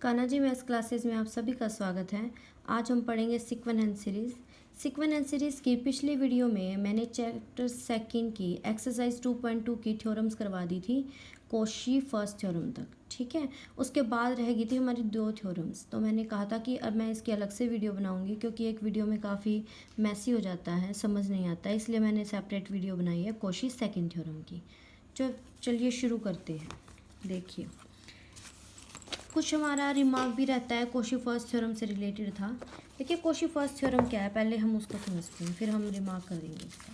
Kanha ji maths classes में आप सभी का स्वागत है। आज हम पढ़ेंगे sequence and series. Sequence and series की पिछली वीडियो में मैंने चैप्टर सेकंड की एक्सरसाइज 2.2 की थ्योरम्स करवा दी थी, कोशी फर्स्ट थ्योरम तक। ठीक है, उसके बाद रह गई थी हमारी 2 थ्योरम्स। तो मैंने कहा था कि अब मैं इसकी अलग से वीडियो बनाऊंगी, क्योंकि एक वीडियो में काफ़ी मैसी हो जाता है, समझ नहीं आता, इसलिए मैंने सेपरेट वीडियो बनाई है कोशी सेकेंड थ्योरम की। चलिए शुरू करते हैं। देखिए, कुछ हमारा रिमार्क भी रहता है, कोशी फर्स्ट थ्योरम से रिलेटेड था। देखिए, कोशी फर्स्ट थ्योरम क्या है, पहले हम उसको समझते हैं, फिर हम रिमार्क करेंगे इसका।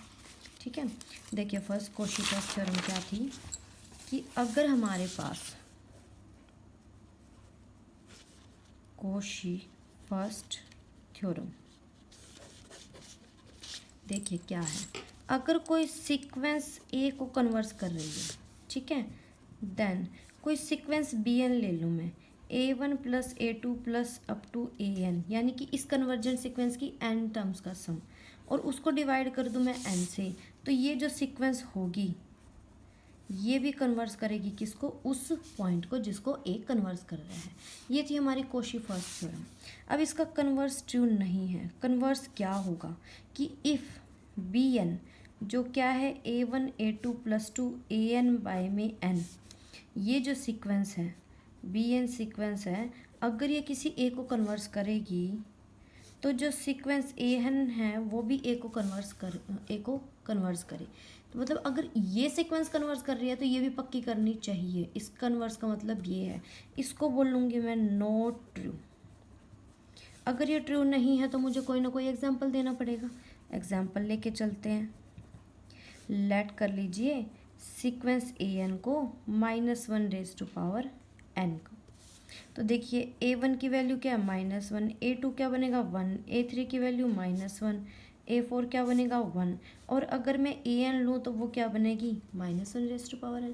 ठीक है, देखिए फर्स्ट कोशी फर्स्ट थ्योरम क्या थी कि अगर हमारे पास कोशी फर्स्ट थ्योरम, देखिए क्या है, अगर कोई सीक्वेंस ए को कन्वर्स कर रही है, ठीक है, देन कोई सीक्वेंस बी एन ले लूँ मैं, A1 + A2 + up to AN, यानी कि इस कन्वर्जेंट सीक्वेंस की n टर्म्स का सम, और उसको डिवाइड कर दूँ मैं n से, तो ये जो सीक्वेंस होगी ये भी कन्वर्स करेगी किसको, उस पॉइंट को जिसको A कन्वर्स कर रहा है। ये थी हमारी कोशी फर्स्ट थ्योरम। अब इसका कन्वर्स ट्रू नहीं है। कन्वर्स क्या होगा कि इफ़ Bn जो क्या है A1 A2 + 2 AN बाय में n, ये जो सीक्वेंस है Bn सीक्वेंस है, अगर ये किसी ए को कन्वर्स करेगी तो जो सीक्वेंस एन है वो भी ए को कन्वर्स करे। तो मतलब अगर ये सीक्वेंस कन्वर्स कर रही है तो ये भी पक्की करनी चाहिए। इस कन्वर्स का मतलब ये है, इसको बोलूँगी मैं नॉट ट्रू। अगर ये ट्रू नहीं है तो मुझे कोई ना कोई एग्जाम्पल देना पड़ेगा। एग्जाम्पल लेके चलते हैं। लेट कर लीजिए सीक्वेंस एन को -1 n को। तो देखिए A1 की वैल्यू क्या है -1, A2 क्या बनेगा 1, A3 की वैल्यू -1, A4 क्या बनेगा 1, और अगर मैं AN लूँ तो वो क्या बनेगी -1n।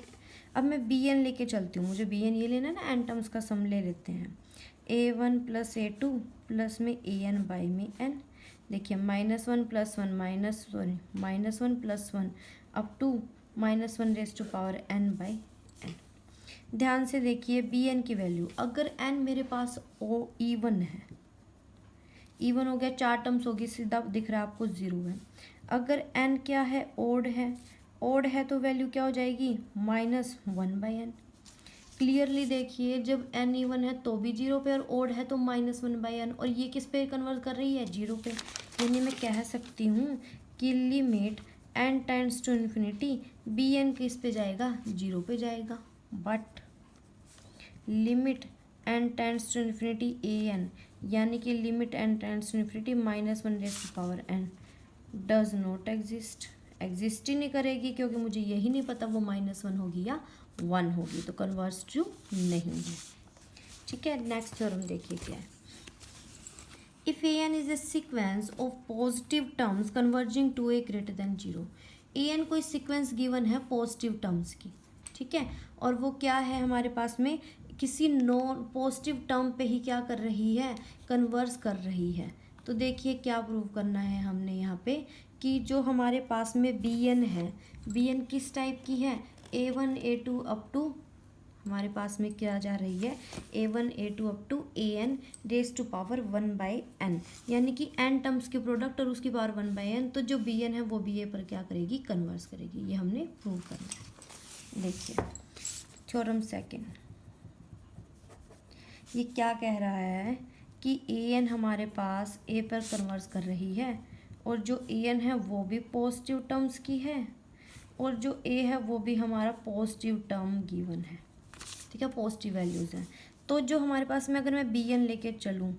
अब मैं BN लेके चलती हूँ, मुझे BN ये लेना है ना, n टर्म्स का सम ले लेते हैं। A1 + A2 प्लस में AN बाय में n। देखिए -1 + 1 -1 up to -1n by n। ध्यान से देखिए Bn की वैल्यू, अगर n मेरे पास इवन है, इवन हो गया, 4 टर्म्स होगी, सीधा दिख रहा है आपको 0 है। अगर n क्या है, ओड है, ओड है तो वैल्यू क्या हो जाएगी -1/n। क्लियरली देखिए, जब n इवन है तो भी 0 पे, और ओड है तो -1/n, और ये किस पे कन्वर्ट कर रही है, 0 पे। यानी मैं कह सकती हूँ कि limit n tends to infinity Bn किस पे जाएगा, 0 पे जाएगा। But limit n tends to infinity AN, यानी कि limit n tends to infinity -1n does not exist ही नहीं करेगी, क्योंकि मुझे यही नहीं पता वो -1 होगी या 1 होगी, तो कन्वर्स ट्रू नहीं है। ठीक है, नेक्स्ट थ्योरम देखिए क्या है। If AN is a sequence of positive terms converging to a greater than 0, AN कोई सीक्वेंस गिवन है पॉजिटिव टर्म्स की, ठीक है, और वो क्या है हमारे पास में, किसी नॉन पॉजिटिव टर्म पे ही क्या कर रही है, कन्वर्स कर रही है। तो देखिए क्या प्रूव करना है हमने यहाँ पे, कि जो हमारे पास में Bn है, Bn किस टाइप की है, A1 A2 अप टू, हमारे पास में क्या जा रही है, A1 A2 up to AN raise to power 1/n, यानी कि n टर्म्स के प्रोडक्ट और उसकी पावर 1/n। तो जो Bn है वो BA पर क्या करेगी, कन्वर्स करेगी। ये हमने प्रूव करना है। देखिए थ्योरम सेकेंड, ये क्या कह रहा है कि AN हमारे पास A पर कन्वर्स कर रही है, और जो AN है वो भी पॉजिटिव टर्म्स की है, और जो A है वो भी हमारा पॉजिटिव टर्म गिवन है। ठीक है, पॉजिटिव वैल्यूज़ हैं। तो जो हमारे पास में, अगर मैं Bn लेके चलूँ,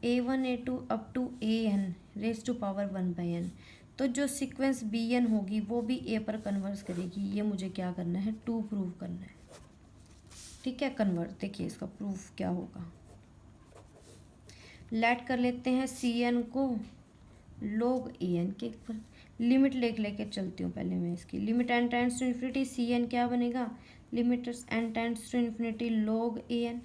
A1 A2 up to AN raise to power 1/n, तो जो सीक्वेंस Bn होगी वो भी A पर कन्वर्स करेगी। ये मुझे क्या करना है, 2 प्रूव करना है। ठीक है, कन्वर्ट, देखिए इसका प्रूफ क्या होगा। लेट कर लेते हैं Cn को log An के पर, लिमिट लेके चलती हूँ पहले मैं इसकी। Limit n tends to infinity Cn क्या बनेगा, limit n tends to infinity log An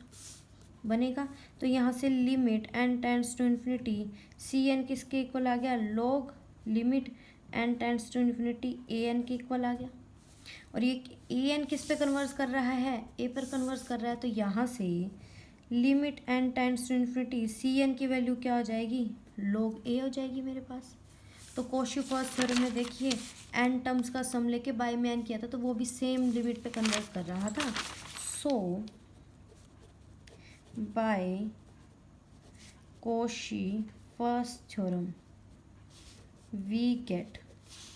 बनेगा। तो यहाँ से limit n tends to infinity Cn किसके इक्वल आ गया, log limit n tends to infinity An के इक्वल आ गया। और ये AN किस पे कन्वर्स कर रहा है, A पर कन्वर्स कर रहा है। तो यहाँ से limit N tends to infinity, C n की वैल्यू क्या हो जाएगी, log ए हो जाएगी मेरे पास। तो कॉची फर्स्ट थ्योरम में देखिए एन टर्म्स का सम लेके बाय में एन किया था, तो वो भी सेम लिमिट पे कन्वर्ट कर रहा था। So by Cauchy first theorem we get,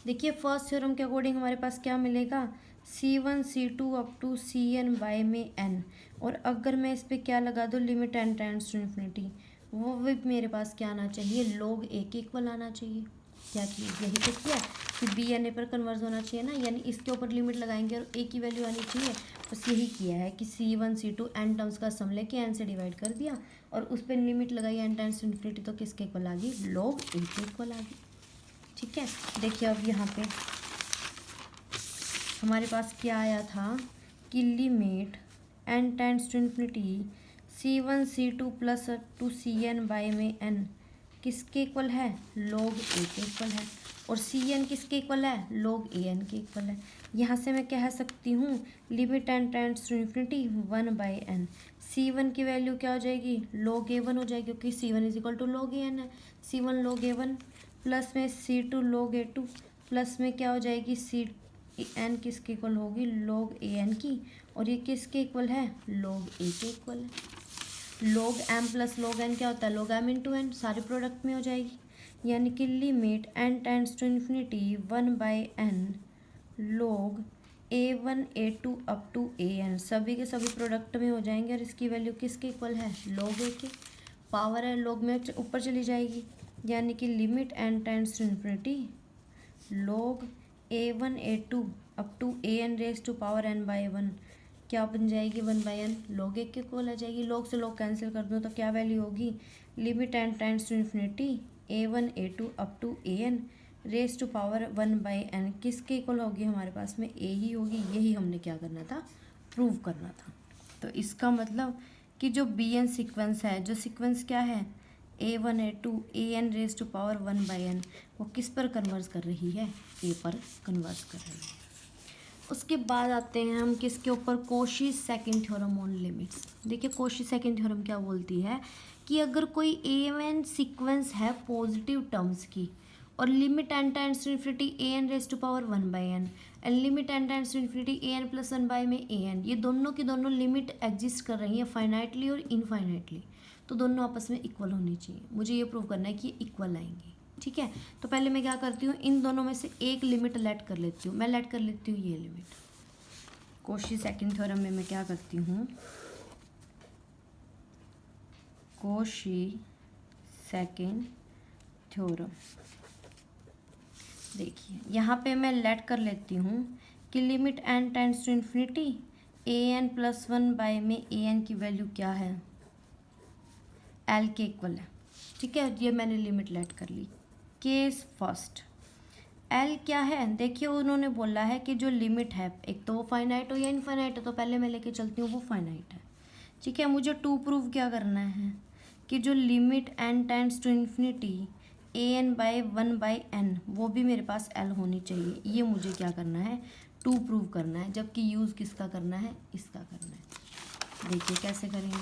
देखिए फर्स्ट थ्योरम के अकॉर्डिंग हमारे पास क्या मिलेगा, C1 C2 up to Cn by में n, और अगर मैं इस पर क्या लगा दूँ limit n tends to infinity, वो भी मेरे पास क्या आना चाहिए, log a के इक्वल आना चाहिए। क्या किया, यही तो किया कि बी एन ए पर कन्वर्स होना चाहिए ना, यानी इसके ऊपर लिमिट लगाएंगे और ए की वैल्यू आनी चाहिए। बस यही किया है कि C1 C2 n टर्म्स का सम लेके n से डिवाइड कर दिया और उस पर लिमिट लगाई n टेंड्स टू इन्फिनिटी, तो किसके इक्वल आ गई, log a के इक्वल आ गई। ठीक है, देखिए अब यहाँ पे हमारे पास क्या आया था कि limit n tends to infinity C1 C2 plus to Cn by में n किसके इक्वल है, log a के इक्वल है, और Cn किसके इक्वल है, log an के इक्वल है। यहाँ से मैं कह सकती हूँ limit n tends to infinity 1 by n, C1 की वैल्यू क्या हो जाएगी, log a1 हो जाएगी, क्योंकि C1 is equal to log an है। C1 log a1 प्लस में C2 log a2 प्लस में क्या हो जाएगी Cn किसके इक्वल होगी, log an की, और ये किसके इक्वल है, log a के इक्वल है। log m plus log n क्या होता है, log m इंटू n, सारे प्रोडक्ट में हो जाएगी, यानी कि limit n tends to infinity 1 by n log a1 a2 up to an, सभी के सभी प्रोडक्ट में हो जाएंगे, और इसकी वैल्यू किसके इक्वल है, log a के, पावर है log में ऊपर चली जाएगी, यानी कि limit n tends to infinity log a1 a2 up to an raise to power n by 1 क्या बन जाएगी, 1 बाई n, log a के इक्वल आ जाएगी। log से log कैंसिल कर दो तो क्या वैल्यू होगी, limit n tends to infinity a1 a2 up to an raise to power 1 by n किसके इक्वल होगी, हमारे पास में a ही होगी। यही हमने क्या करना था, प्रूव करना था। तो इसका मतलब कि जो bn सीक्वेंस है, जो सीक्वेंस क्या है a1 a2 an raise to power 1 by n, वो किस पर कन्वर्स कर रही है, a पर कन्वर्स कर रही है। उसके बाद आते हैं हम किसके ऊपर, Cauchy second theorem on limits. देखिए कॉची सेकंड थ्योरम क्या बोलती है कि अगर कोई एन सीक्वेंस है पॉजिटिव टर्म्स की, और limit n tends to infinity an raise to power 1 by n and limit n tends to infinity an plus 1 by में an, ये दोनों की दोनों लिमिट एग्जिस्ट कर रही हैं फाइनाइटली और इनफाइनाइटली, तो दोनों आपस में इक्वल होनी चाहिए। मुझे ये प्रूव करना है कि ये इक्वल आएंगी। ठीक है, तो पहले मैं क्या करती हूँ, इन दोनों में से एक लिमिट लेट कर लेती हूँ। मैं लेट कर लेती हूँ ये लिमिट। कॉची सेकंड थ्योरम में मैं क्या करती हूँ, कॉची सेकंड थ्योरम, देखिए यहाँ पे मैं लेट कर लेती हूँ कि limit n tends to infinity an plus 1 by में an की वैल्यू क्या है, l के इक्वल है। ठीक है, ये मैंने लिमिट लेट कर ली। केस फर्स्ट, l क्या है, देखिए उन्होंने बोला है कि जो लिमिट है, एक तो वो फाइनाइट हो या इनफाइनाइट हो, तो पहले मैं लेके चलती हूँ वो फाइनाइट है। ठीक है, मुझे टू प्रूव क्या करना है कि जो limit n tends to infinity an by 1 by n, वो भी मेरे पास l होनी चाहिए। ये मुझे क्या करना है, टू प्रूव करना है, जबकि यूज़ किसका करना है, इसका करना है। देखिए कैसे करेंगे,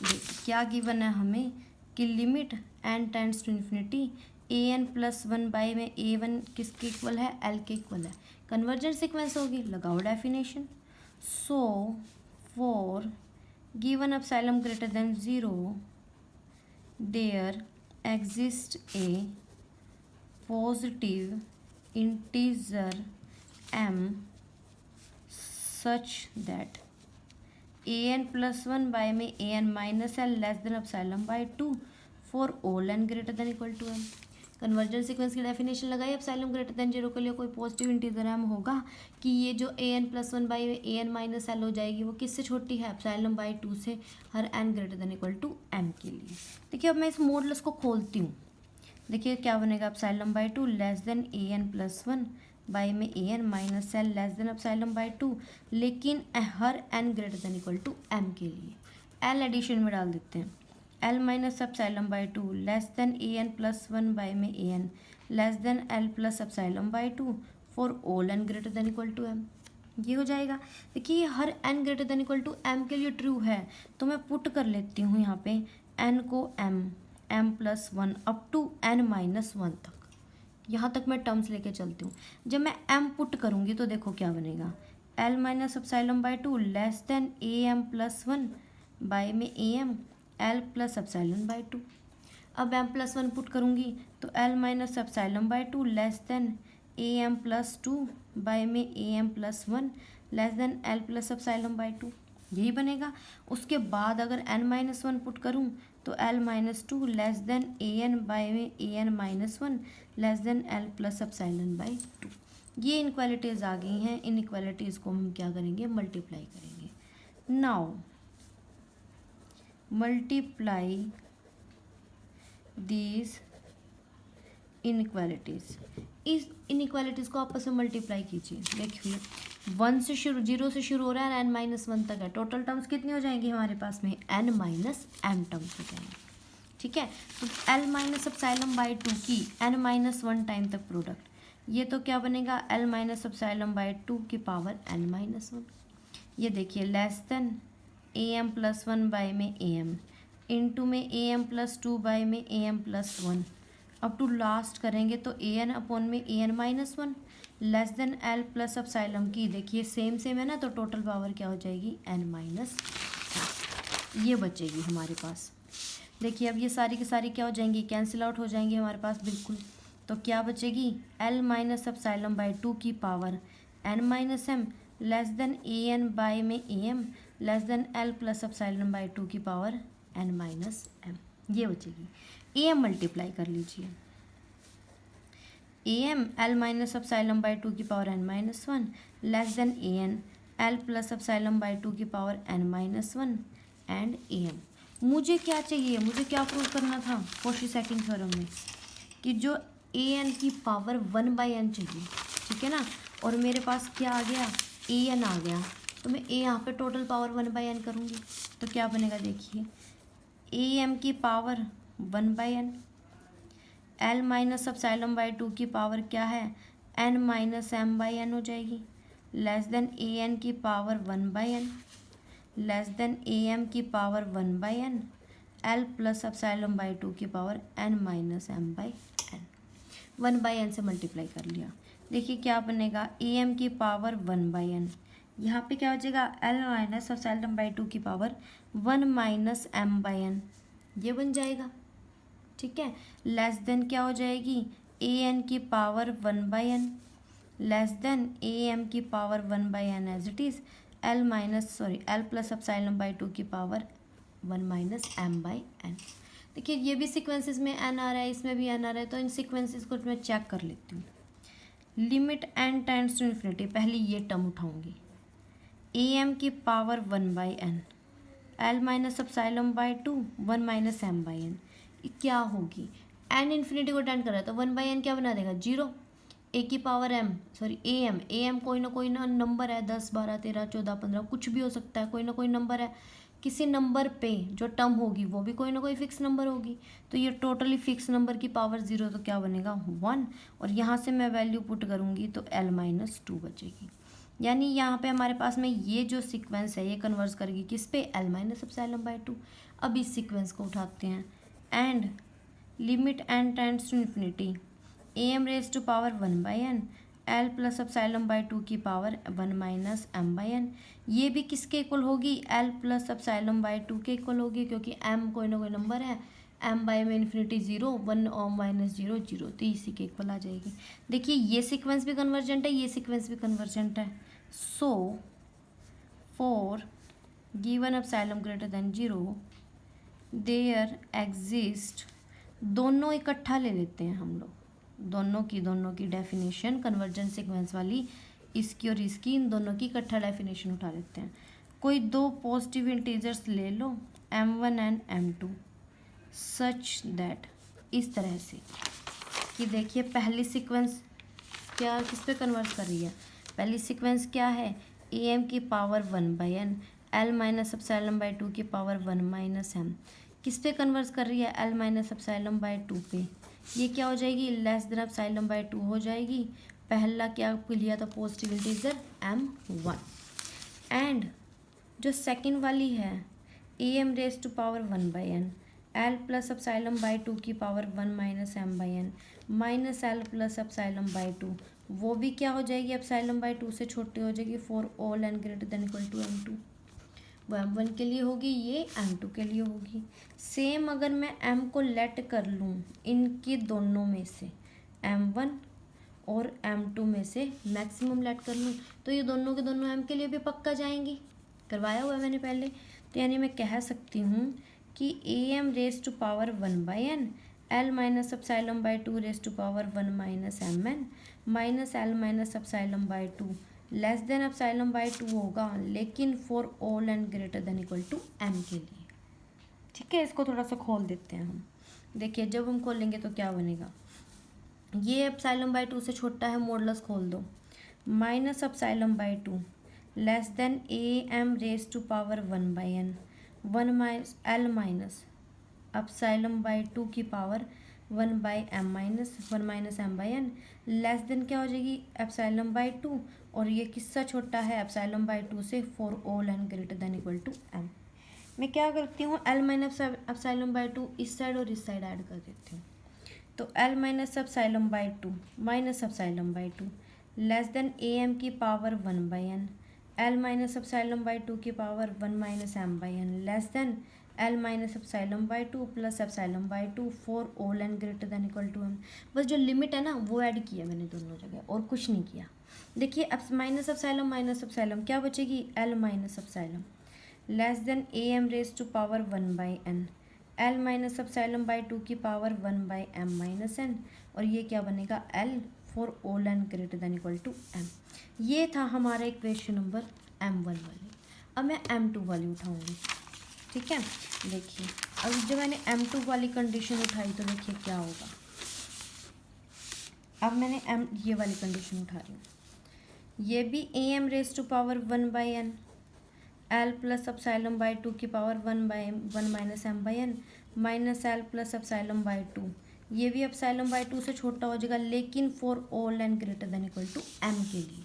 देखिए क्या गिवन है हमें कि limit n tends to infinity an plus 1 by में a1 किसके इक्वल है, l के इक्वल है। कन्वर्जेंट सीक्वेंस होगी, लगाओ definition. So for given epsilon greater than 0 there exists a positive integer m such that an plus 1 by में an minus l less than epsilon by 2 for all n greater than equal to m। Convergent sequence की definition लगाई, epsilon greater than 0 के लिए कोई positive integer m होगा कि ये जो an plus 1 by an minus l हो जाएगी, वो किससे छोटी है, एप्सिलॉन बाई 2 से, हर n greater than equal to m के लिए। देखिए अब मैं इस मॉडुलस को खोलती हूँ, देखिए क्या बनेगा, epsilon by 2 less than an plus 1 by में an minus l less than epsilon by 2, लेकिन हर n greater than equal to m के लिए। l एडिशन में डाल देते हैं, l minus epsilon by 2 less than an plus 1 by में an less than l plus epsilon by 2 for all n greater than equal to m। ये हो जाएगा। देखिए हर n greater than equal to m के लिए ट्रू है, तो मैं पुट कर लेती हूँ यहाँ पे n को m plus 1 up to n-1 तक, यहाँ तक मैं टर्म्स लेके चलती हूँ। जब मैं m पुट करूँगी तो देखो क्या बनेगा, l minus epsilon by 2 less than am plus 1 by में am l plus epsilon by 2। अब m प्लस 1 पुट करूँगी तो l minus epsilon by 2 less than am plus 2 by में am plus 1 less than l plus epsilon by 2, यही बनेगा। उसके बाद अगर n माइनस 1 पुट करूँ तो l minus 2 less than an by में an minus 1 less than l plus epsilon by 2। ये इनक्वालिटीज़ आ गई हैं, इन इक्वालिटीज़ को हम क्या करेंगे, मल्टीप्लाई करेंगे। नाउ मल्टीप्लाई दीज इनइक्वालिटीज़, इस इनइक्वालिटीज़ को आपस में मल्टीप्लाई कीजिए। देखिए 1 से शुरू, 0 से शुरू हो रहा है, n माइनस 1 तक है, टोटल टर्म्स कितनी हो जाएंगी हमारे पास में, n माइनस m टर्म्स हो जाएंगे। ठीक है, तो l माइनस एप्सिलॉन बाई 2 की n माइनस 1 टाइम तक प्रोडक्ट, ये तो क्या बनेगा, l माइनस एप्सिलॉन बाई 2 की पावर n माइनस 1। ये देखिए less than am plus 1 by में am इंटू में am प्लस 2 बाई में am plus 1 up to last करेंगे तो an अपॉन में an minus 1 less than l plus epsilon की, देखिए सेम सेम है ना, तो टोटल पावर क्या हो जाएगी, n माइनस, ये बचेगी हमारे पास। देखिए अब ये सारी की सारी क्या हो जाएंगी, कैंसिल आउट हो जाएंगी हमारे पास बिल्कुल। तो क्या बचेगी, l माइनस एप्सिलॉन बाई 2 की power n minus m less than an by में am less than l plus epsilon by 2 की पावर n माइनस m, ये बचेगी। am मल्टीप्लाई कर लीजिए, am l minus epsilon by 2 की power n minus 1 less than an l plus epsilon by 2 की power n minus 1 and am। मुझे क्या चाहिए, मुझे क्या प्रूव करना था कॉची सेकंड थ्योरम में, कि जो an की पावर 1 बाई n चाहिए, ठीक है ना, और मेरे पास क्या आ गया, an आ गया, तो मैं यहाँ पे टोटल पावर 1 बाई n करूँगी तो क्या बनेगा, देखिए am की power 1 by n, l minus epsilon by 2 की पावर क्या है, n minus m by n हो जाएगी, लेस देन an की power 1 by n less than am की power 1 by n l plus epsilon by 2 की power n minus m by n, 1 by n से multiply कर लिया। देखिए क्या बनेगा, am की पावर 1 बाई n, यहाँ पे क्या हो जाएगा, l माइनस एप्सिलॉन बाई 2 की power 1 minus m by n, ये बन जाएगा। ठीक है, लेस देन क्या हो जाएगी, an की power 1 by n less than am की power 1 by n as it is l plus epsilon by 2 की power 1 minus m by n। देखिए ये भी सीक्वेंसेस में n आ रहा है, इसमें भी n आ रहा है, तो इन सीक्वेंसेस को मैं चेक कर लेती हूँ। Limit n tends to infinity, पहले ये टर्म उठाऊंगी, am की power 1 by n l minus epsilon by 2 1 minus m by n, क्या होगी, n इन्फिनिटी को टेंड कर रहा है तो 1 बाई n क्या बना देगा, 0, a की पावर am कोई ना नंबर है, 10 12 13 14 15 कुछ भी हो सकता है, कोई ना कोई नंबर है, किसी नंबर पे जो टर्म होगी वो भी कोई ना कोई फिक्स नंबर होगी, तो ये टोटली फिक्स नंबर की पावर 0, तो क्या बनेगा 1, और यहाँ से मैं वैल्यू पुट करूँगी तो l माइनस 2 बचेगी। यानी यहाँ पे हमारे पास में ये जो सीक्वेंस है ये कन्वर्स करेगी किस पे, l माइनस एप्सिलॉन बाई 2। अब इस सीक्वेंस को उठाते हैं, and limit n tends to infinity am raise to power 1 by n l plus epsilon by 2 की power 1 minus m by n, ये भी किसके इक्वल होगी, l प्लस एप्सिलॉन बाई 2 के इक्वल होगी, क्योंकि m कोई ना कोई नंबर है, m बाई में इन्फिनिटी 0 1 और माइनस 0 0, तो इसी के इक्वल आ जाएगी। देखिए ये सीक्वेंस भी कन्वर्जेंट है, ये सीक्वेंस भी कन्वर्जेंट है। So for given epsilon greater than 0 there exist, दोनों इकट्ठा ले लेते हैं हम लोग, दोनों की डेफिनेशन कन्वर्जेंट सीक्वेंस वाली, इसकी और इसकी, इन दोनों की इकट्ठा डेफिनेशन उठा लेते हैं। कोई दो पॉजिटिव इंटीजर्स ले लो m1 and m2 such that, इस तरह से कि देखिए पहली सीक्वेंस क्या किस पे कन्वर्ट कर रही है, पहली सीक्वेंस क्या है, am की power 1 by n l minus epsilon by 2 की पावर 1 माइनस m, किस पे कन्वर्ट कर रही है, l माइनस एप्सिलॉन बाई 2 पे, ये क्या हो जाएगी, लेस देन एप्सिलॉन बाई 2 हो जाएगी, पहला क्या लिया था पॉजिटिव इंटीजर m1, एंड जो सेकंड वाली है am raise to power 1/n l plus epsilon by 2 की power 1 minus m/n minus l plus epsilon by 2, वो भी क्या हो जाएगी एप्सिलॉन बाई 2 से छोटी हो जाएगी for all n greater than equal to m2। वो m1 के लिए होगी, ये m2 के लिए होगी। सेम अगर मैं m को लेट कर लूँ इनकी दोनों में से, m1 और m2 में से मैक्सिमम लेट कर लूँ, तो ये दोनों के दोनों m के लिए भी पक्का जाएंगी, करवाया हुआ है मैंने पहले। तो यानी मैं कह सकती हूँ कि am raise to power 1/n l minus epsilon by 2 raise to power 1 minus mn minus l minus epsilon by 2 less than epsilon by 2 होगा, लेकिन for all n greater than equal to m के लिए। ठीक है, इसको थोड़ा सा खोल देते हैं हम। देखिए जब हम खोलेंगे तो क्या बनेगा, ये एप्सिलॉन बाई 2 से छोटा है, मॉडुलस खोल दो, minus epsilon by 2 less than am raise to power 1/n 1 minus l minus epsilon by 2 की power 1/m minus 1 minus m/n less than क्या हो जाएगी एप्सिलॉन बाई 2, और ये किससे छोटा है एप्सिलॉन बाई 2 से, for all n greater than equal to m। मैं क्या करती हूँ l माइनस एप्सिलॉन बाई 2 इस साइड और इस साइड ऐड कर देती हूँ, तो l minus epsilon by 2 minus epsilon by 2 less than am की power 1/n l minus epsilon by 2 की power 1 minus m/n less than l minus epsilon by 2 plus epsilon by 2 for all n greater than equal to m। बस जो limit है ना वो add किया मैंने दोनों जगह, और कुछ नहीं किया। देखिए अब माइनस एप्सिलॉन क्या बचेगी, l minus epsilon less than am raise to power 1/n l minus epsilon by 2 की पावर 1/m माइनस n, और ये क्या बनेगा l for all n greater than equal to m। ये था हमारा इक्वेशन नंबर m1 वाली। अब मैं m2 वाली उठाऊंगी। ठीक है, देखिए अब जब मैंने m2 वाली कंडीशन उठाई तो देखिए क्या होगा। अब मैंने ये वाली कंडीशन उठा रही हूँ, ये भी am raise to power 1/n l plus epsilon by 2 की power 1/1 minus m/n minus l plus epsilon by 2, ये भी एप्सिलॉन बाई 2 से छोटा हो जाएगा, लेकिन for all n greater than equal to m के लिए।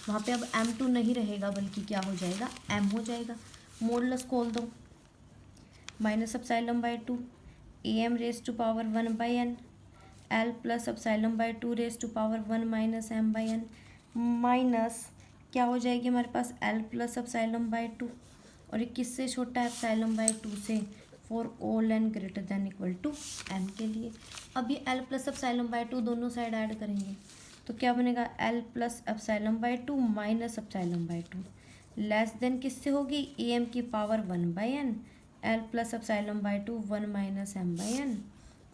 वहाँ पे अब m2 नहीं रहेगा बल्कि क्या हो जाएगा m हो जाएगा। मॉडुलस खोल दो, minus epsilon by 2 am raise to power 1/n l plus epsilon by 2 raise to power 1 minus m/n minus क्या हो जाएगी हमारे पास l प्लस एप्सिलॉन बाई 2, और ये किससे छोटा है एप्सिलॉन बाई 2 से, for all n greater than equal to m के लिए। अब ये l प्लस एप्सिलॉन बाई 2 दोनों साइड ऐड करेंगे तो क्या बनेगा l plus epsilon by 2 minus epsilon by 2 less than किससे होगी am की power 1/n l plus epsilon by 2 1 minus m/n,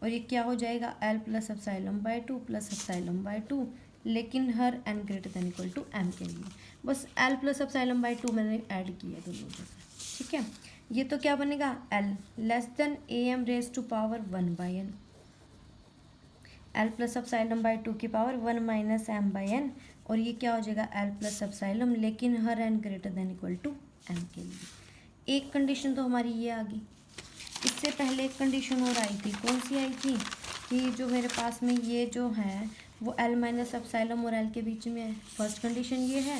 और ये क्या हो जाएगा l plus epsilon by 2 plus epsilon by 2, लेकिन हर n greater than equal to m के लिए। बस l प्लस एप्सिलॉन बाई 2 मैंने ऐड किया दोनों जगह। ठीक है, ये तो क्या बनेगा l less than am raise to power 1/n l plus epsilon by 2 की पावर 1 माइनस m/n, और ये क्या हो जाएगा l प्लस एप्सिलॉन, लेकिन हर n greater than equal to m के लिए। एक कंडीशन तो हमारी ये आ गई। इससे पहले एक कंडीशन और आई थी, कौन सी आई थी कि जो मेरे पास में ये जो है वो l माइनस एप्सिलॉन और l के बीच में है। फर्स्ट कंडीशन ये है,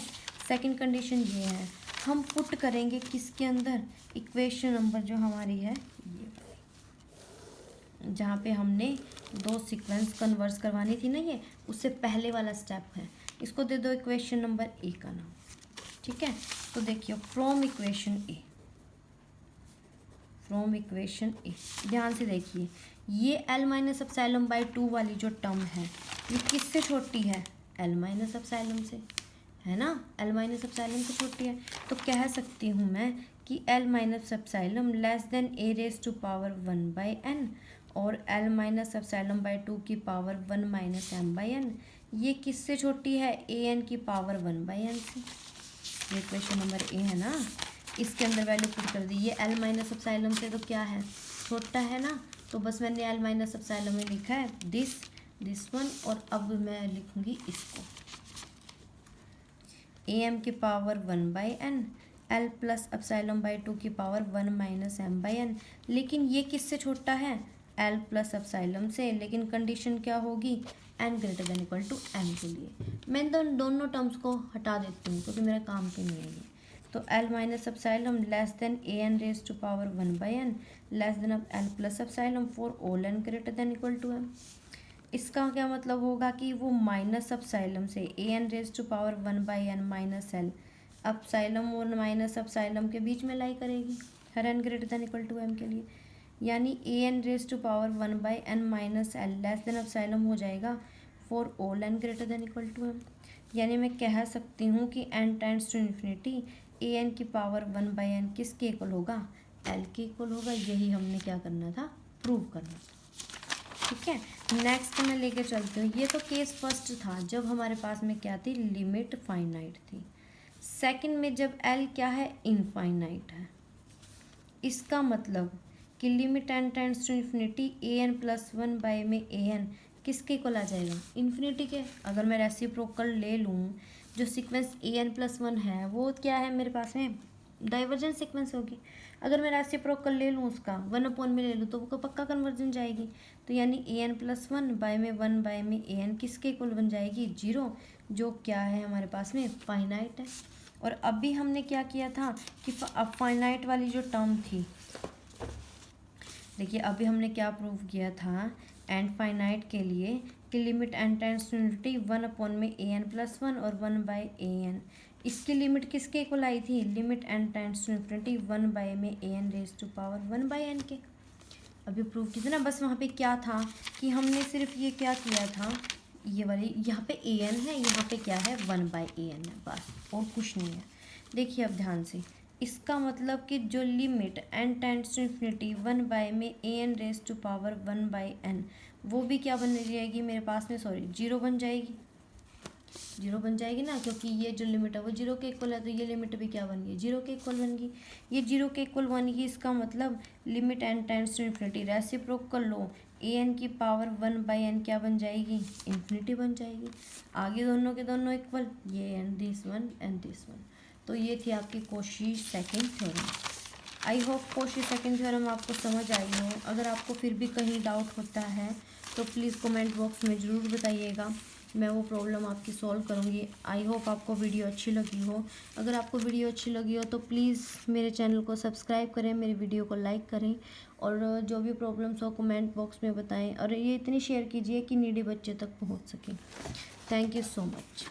सेकंड कंडीशन ये है। हम पुट करेंगे किसके अंदर, इक्वेशन नंबर जो हमारी है ये, जहाँ पे हमने दो सीक्वेंस कन्वर्स करवानी थी ना, ये उससे पहले वाला स्टेप है। इसको दे दो इक्वेशन नंबर ए का नाम। ठीक है, तो देखिए from equation a, from equation a ध्यान से देखिए, ये l माइनस एप्सिलॉन बाई 2 वाली जो टर्म है ये किससे छोटी है, l माइनस एप्सिलॉन से, है ना, l माइनस एप्सिलॉन से छोटी है। तो कह सकती हूँ मैं कि l minus epsilon less than a raise to power 1/n और l माइनस एप्सिलॉन बाई 2 की पावर 1 माइनस m/n, ये किससे छोटी है, an की पावर 1/n से। ये क्वेश्चन नंबर ए है ना, इसके अंदर वैल्यू पुट कर दी। ये l माइनस एप्सिलॉन से तो क्या है, छोटा है ना, तो बस मैंने l माइनस एप्सिलॉन में लिखा है दिस वन, और अब मैं लिखूंगी इसको am की power 1/n l plus epsilon by 2 की पावर 1 माइनस m/n, लेकिन ये किससे छोटा है, एल प्लस एप्सिलॉन से, लेकिन कंडीशन क्या होगी, N greater than equal to M के लिए। मैं दोनों टर्म्स को हटा देती हूँ क्योंकि मेरे काम के नहीं है ये। तो l minus epsilon less than a n raise to power 1/n less than अब l plus epsilon for all N greater than equal to m. इसका क्या मतलब होगा कि वो माइनस एप्सिलॉन से a n raise to power 1/n minus l epsilon और minus epsilon के बीच में लाई करेगी हर n greater than equal to M के लिए, यानी a n raise to power 1/n minus L less than epsilon हो जाएगा for all N greater than equal to M. यानी मैं कह सकती हूँ कि N tends to infinity A N की पावर 1/n किसके इक्वल होगा, एल के इक्वल होगा। यही हमने क्या करना था, प्रूव करना था। ठीक है, नेक्स्ट मैं लेके चलती हूँ। ये तो केस फर्स्ट था जब हमारे पास में क्या थी, लिमिट फाइनाइट थी। सेकंड में जब एल क्या है, इनफाइनाइट है। इसका मतलब कि limit N tends to infinity A N plus 1 में ए एन किसके इक्वल आ जाएगा, इन्फिनिटी के। अगर मैं रेसिप्रोकल ले लूँ, जो सीक्वेंस ए एन प्लस 1 है वो क्या है मेरे पास में, डाइवर्जेंट सीक्वेंस होगी। अगर मैं रेसिप्रोकल ले लूँ उसका 1/n में ले लूँ तो वो पक्का कन्वर्जन जाएगी। तो यानी a N plus 1/1 A N किसके इक्वल बन जाएगी, 0, जो क्या है हमारे पास में फाइनाइट है। और अभी हमने क्या किया था कि फाइनाइट वाली जो टर्म थी, देखिए अभी हमने क्या प्रूव किया था एंड फाइनाइट के लिए कि limit N tends to infinity 1/n में ए एन प्लस 1 और 1/an। इसकी लिमिट किसके इक्वल आई थी, limit N tends to infinity 1 में a n raise to power 1/n के। अभी प्रूव किया था ना, बस वहाँ पे क्या था कि हमने सिर्फ ये क्या किया था, ये वाली यहाँ पे ए एन है, यहाँ पे क्या है 1/an है, बस और कुछ नहीं है। देखिए अब ध्यान से, इसका मतलब कि जो limit N tends to infinity 1 में a n raise to power 1/n वो भी क्या बन जाएगी मेरे पास में, सॉरी 0 बन जाएगी, 0 बन जाएगी ना, क्योंकि ये जो लिमिट है वो 0 के इक्वल है। तो ये लिमिट भी क्या बन गई, 0 के इक्वल बन गई। ये 0 के इक्वल बन गई, इसका मतलब limit N tends to infinity reciprocal लो ए एन की पावर 1/n क्या बन जाएगी, इन्फिनिटी बन जाएगी। आगे दोनों के दोनों इक्वल, ये and this one and this one. तो ये थी आपकी Cauchy second theorem. I hope Cauchy second theorem आपको समझ आई हो। अगर आपको फिर भी कहीं डाउट होता है तो प्लीज़ कमेंट बॉक्स में ज़रूर बताइएगा, मैं वो प्रॉब्लम आपकी सॉल्व करूँगी। आई होप आपको वीडियो अच्छी लगी हो। अगर आपको वीडियो अच्छी लगी हो तो प्लीज़ मेरे चैनल को सब्सक्राइब करें, मेरी वीडियो को लाइक करें, और जो भी प्रॉब्लम्स हो कमेंट बॉक्स में बताएं, और ये इतनी शेयर कीजिए कि नीडी बच्चे तक पहुँच सकें। Thank you so much.